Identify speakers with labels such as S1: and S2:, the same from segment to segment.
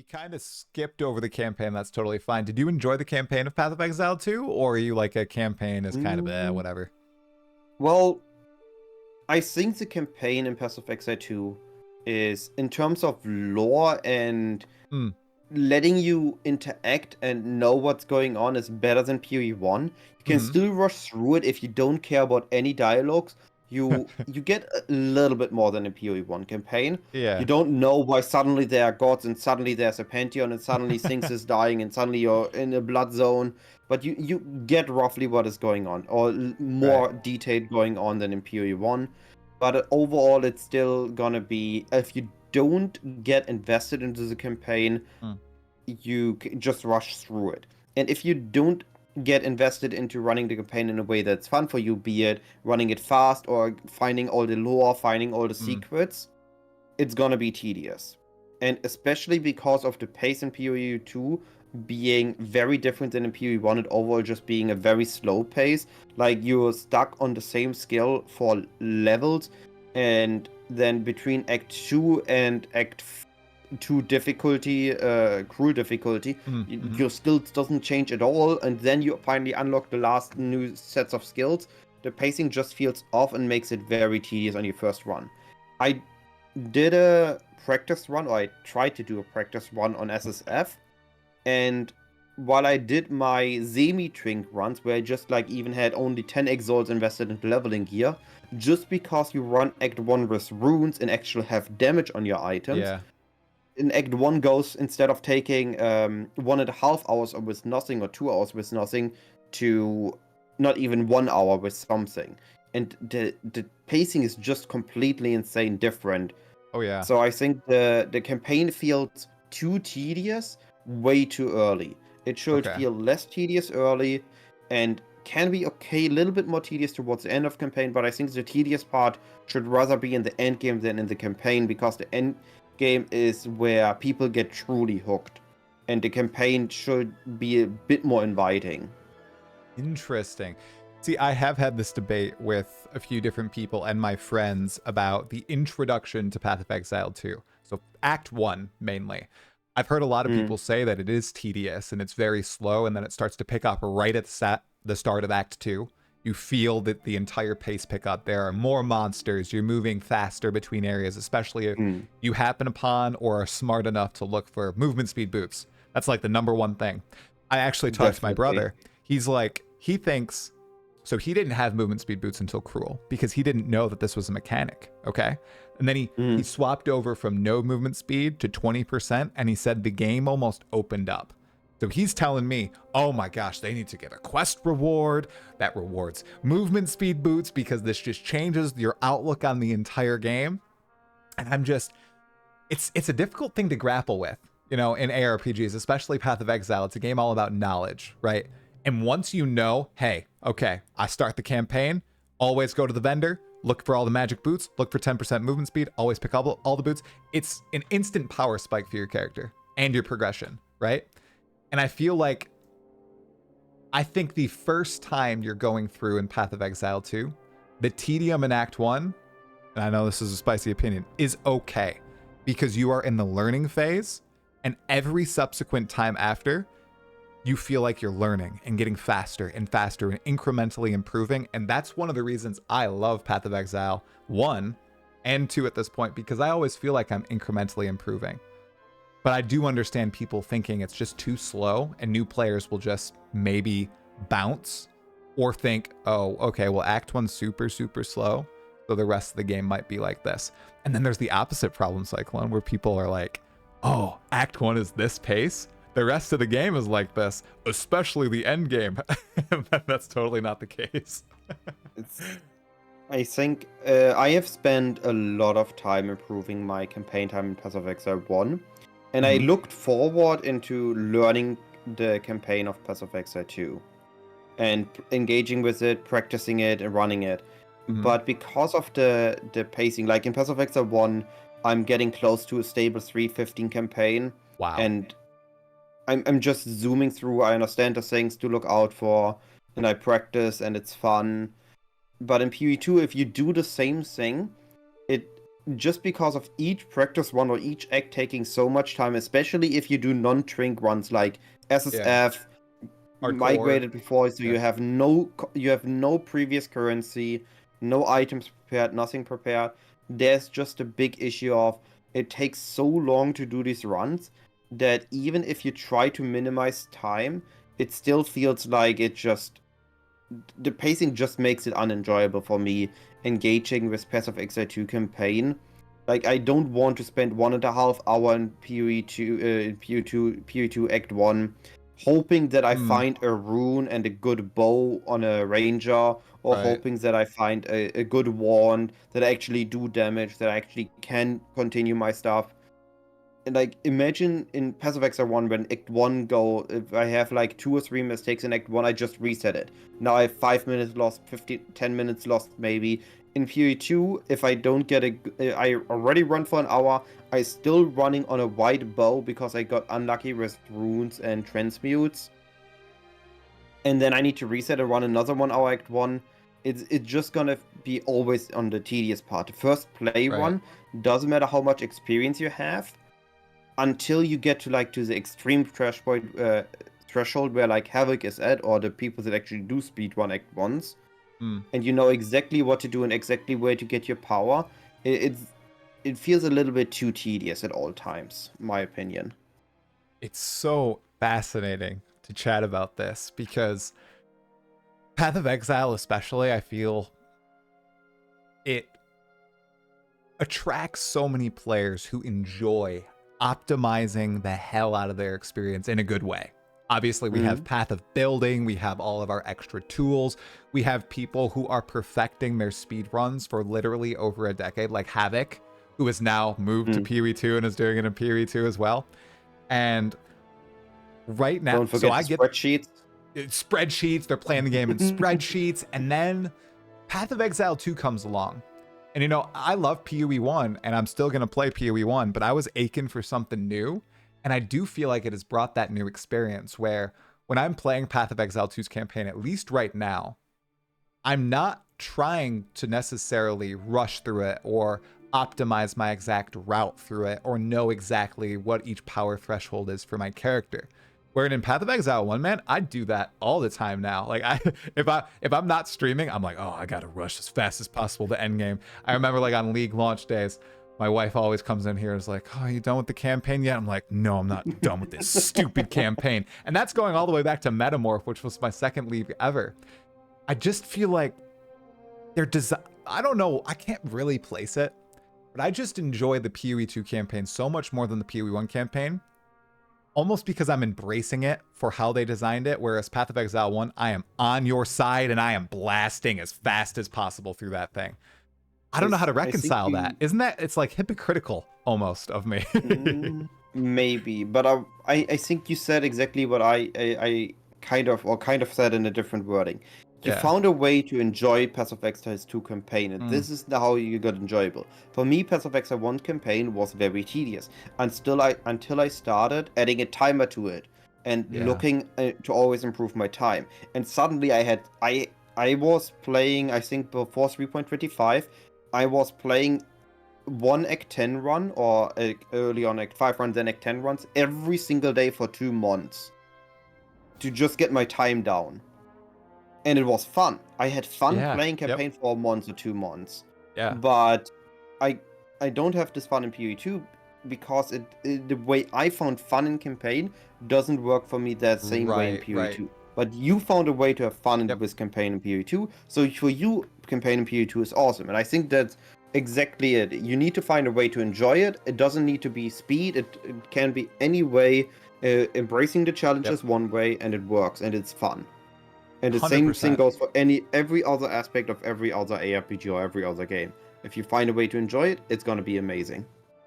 S1: We kind of skipped over the campaign. That's totally fine. Did you enjoy the campaign of Path of Exile too, or are you like a campaign is kind of
S2: Mm,
S1: whatever?
S2: well, I think the campaign in Path of Exile 2 is, in terms of lore and
S1: Hmm.
S2: letting you interact and know what's going on, is better than PoE 1. You can
S1: Mm-hmm.
S2: still rush through it if you don't care about any dialogues. You get a little bit more than a PoE 1 campaign. You
S1: Yeah.
S2: don't know why suddenly there are gods and suddenly there's a pantheon and suddenly things is dying and suddenly you're in a blood zone. But you get roughly what is going on, or
S1: Right.
S2: more detailed going on than in PoE 1. But overall, it's still gonna be, if you don't get invested into the campaign,
S1: Mm.
S2: you just rush through it. And if you don't get invested into running the campaign in a way that's fun for you, be it running it fast or finding all the lore, finding all the
S1: Mm.
S2: secrets, it's gonna be tedious. And especially because of the pace in PoE 2 being very different than in PoE 1, and overall just being a very slow pace. Like, you're stuck on the same skill for levels, and then between Act 2 and Act 2 difficulty, cruel difficulty,
S1: Mm-hmm.
S2: your skills doesn't change at all, and then you finally unlock the last new sets of skills. The pacing just feels off and makes it very tedious on your first run. I did a practice run, or I tried to do a practice run on SSF, and while I did my semi-twink runs, where I just like even had only 10 exalts invested into leveling gear, just because you run Act 1 with runes and actually have damage on your items,
S1: Yeah.
S2: in Act 1 goes, instead of taking 1.5 hours with nothing or 2 hours with nothing, to not even 1 hour with something. And the pacing is just completely insane different.
S1: Oh yeah.
S2: So I think the campaign feels too tedious way too early. It should
S1: Okay.
S2: feel less tedious early, and can be okay, a little bit more tedious towards the end of campaign, but I think the tedious part should rather be in the end game than in the campaign, because the end game is where people get truly hooked, and the campaign should be a bit more inviting.
S1: Interesting. See, I have had this debate with a few different people and my friends about the introduction to Path of Exile 2. So, Act 1 mainly. I've heard a lot of
S2: Mm,
S1: people say that it is tedious and it's very slow, and then it starts to pick up right at the start of Act 2. You feel that the entire pace pick up. There are more monsters. You're moving faster between areas, especially if
S2: mm,
S1: you happen upon or are smart enough to look for movement speed boots. That's like the number one thing. I actually talked to my
S2: definitely.
S1: brother. He's like, he thinks, so he didn't have movement speed boots until Cruel because he didn't know that this was a mechanic. Okay. And then he
S2: Mm,
S1: swapped over from no movement speed to 20%, and he said the game almost opened up. So he's telling me, oh my gosh, they need to get a quest reward that rewards movement speed boots because this just changes your outlook on the entire game. And I'm just, it's a difficult thing to grapple with, you know, in ARPGs, especially Path of Exile. It's a game all about knowledge, right? And once you know, hey, okay, I start the campaign, always go to the vendor, look for all the magic boots, look for 10% movement speed, always pick up all the boots. It's an instant power spike for your character and your progression, right? And I feel like I think the first time you're going through in Path of Exile 2, the tedium in Act 1, and I know this is a spicy opinion, is okay because you are in the learning phase, and every subsequent time after, you feel like you're learning and getting faster and faster and incrementally improving. And that's one of the reasons I love Path of Exile 1 and 2 at this point, because I always feel like I'm incrementally improving. But I do understand people thinking it's just too slow, and new players will just maybe bounce or think, oh, okay, well, Act 1's super, super slow, so the rest of the game might be like this. And then there's the opposite problem, Cyclone, where people are like, oh, Act 1 is this pace? The rest of the game is like this, especially the end game. That's totally not the case.
S2: it's I think I have spent a lot of time improving my campaign time in Path of Exile 1, and I
S1: Mm-hmm.
S2: looked forward into learning the campaign of Path of Exile 2, and engaging with it, practicing it, and running it.
S1: Mm-hmm.
S2: But because of the pacing, like in Path of Exile 1, I'm getting close to a stable 315 campaign,
S1: Wow.
S2: and I'm just zooming through. I understand the things to look out for, and I practice, and it's fun. But in PoE2, if you do the same thing, it just because of each practice run or each act taking so much time, especially if you do non-trink runs like
S1: Yeah.
S2: SSF,
S1: Hardcore.
S2: migrated before, so
S1: Yeah.
S2: you have no previous currency, no items prepared, nothing prepared. There's just a big issue of it takes so long to do these runs that even if you try to minimize time, it still feels like the pacing just makes it unenjoyable for me engaging with Path of Exile 2 campaign. Like, I don't want to spend 1.5 hours in PoE2 Act 1 hoping that I
S1: Hmm.
S2: find a rune and a good bow on a ranger, or
S1: Right.
S2: hoping that I find a good wand that I actually do damage, that I actually can continue my stuff. And like, imagine in Path of Exile 1 when Act 1 go, if I have like 2 or 3 mistakes in Act 1, I just reset it. Now I have 5 minutes lost, 10 minutes lost maybe. In Fury 2, if I don't get I already run for an hour, I still running on a white bow because I got unlucky with runes and transmutes. And then I need to reset and run another 1 hour Act 1. It's just gonna be always on the tedious part. The first play
S1: Right.
S2: run, doesn't matter how much experience you have, until you get to the extreme threshold where like Havoc is at, or the people that actually do speedrun Act 1s,
S1: Hmm.
S2: and you know exactly what to do and exactly where to get your power, it feels a little bit too tedious at all times, in my opinion.
S1: It's so fascinating to chat about this because Path of Exile, especially, I feel it attracts so many players who enjoy optimizing the hell out of their experience in a good way. Obviously, we have
S2: Mm.
S1: Path of Building, we have all of our extra tools, we have people who are perfecting their speed runs for literally over a decade, like Havoc, who has now moved to
S2: Mm.
S1: PoE2 and is doing it in PoE2 as well. And right now,
S2: Don't
S1: so
S2: forget
S1: I
S2: the
S1: get
S2: spreadsheets.
S1: spreadsheets, they're playing the game in spreadsheets, and then Path of Exile 2 comes along. And I love PoE 1 and I'm still going to play PoE 1, but I was aching for something new. And I do feel like it has brought that new experience where when I'm playing Path of Exile 2's campaign, at least right now, I'm not trying to necessarily rush through it or optimize my exact route through it or know exactly what each power threshold is for my character. Where in Path of Exile 1, man, I do that all the time now. Like if I'm not streaming, I'm like, oh, I gotta rush as fast as possible to end game. I remember like on League launch days, my wife always comes in here and is like, oh, you done with the campaign yet? I'm like, no, I'm not done with this stupid campaign. And that's going all the way back to Metamorph, which was my second League ever. I just feel like they're I don't know, I can't really place it, but I just enjoy the PoE2 campaign so much more than the PoE1 campaign. Almost because I'm embracing it for how they designed it, whereas Path of Exile 1, I am on your side and I am blasting as fast as possible through that thing. I don't know how to
S2: I think
S1: reconcile that.
S2: you
S1: Isn't that, it's like hypocritical almost of me.
S2: maybe, but I think you said exactly what I kind of said in a different wording. You
S1: Yeah.
S2: found a way to enjoy Path of Exile 2 campaign, and
S1: Mm.
S2: this is how you got enjoyable. For me, Path of Exile 1 campaign was very tedious until I started adding a timer to it and
S1: Yeah.
S2: looking to always improve my time. And suddenly I was playing, I think before 3.25, I was playing one Act 10 run, or early on Act 5 run, then Act 10 runs every single day for 2 months to just get my time down. And it was fun. I had fun
S1: Yeah.
S2: playing
S1: Yep.
S2: campaign for a month or 2 months.
S1: Yeah.
S2: But I I don't have this fun in PoE2 because the way I found fun in campaign doesn't work for me that same way in
S1: Right. Right.
S2: PoE2. But you found a way to have fun
S1: Yep.
S2: with campaign in PoE2, so for you, campaign in PoE2 is awesome. And I think that's exactly it. You need to find a way to enjoy it. It doesn't need to be speed. It can be any way. Embracing the
S1: Yep.
S2: challenges one way, and it works, and it's fun. And the same thing
S1: 100%.
S2: goes for every other aspect of every other ARPG or every other game. If you find a way to enjoy it, it's gonna be amazing.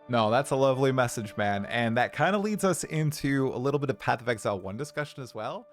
S1: No, that's a lovely message, man. And that kind of leads us into a little bit of Path of Exile 1 discussion as well.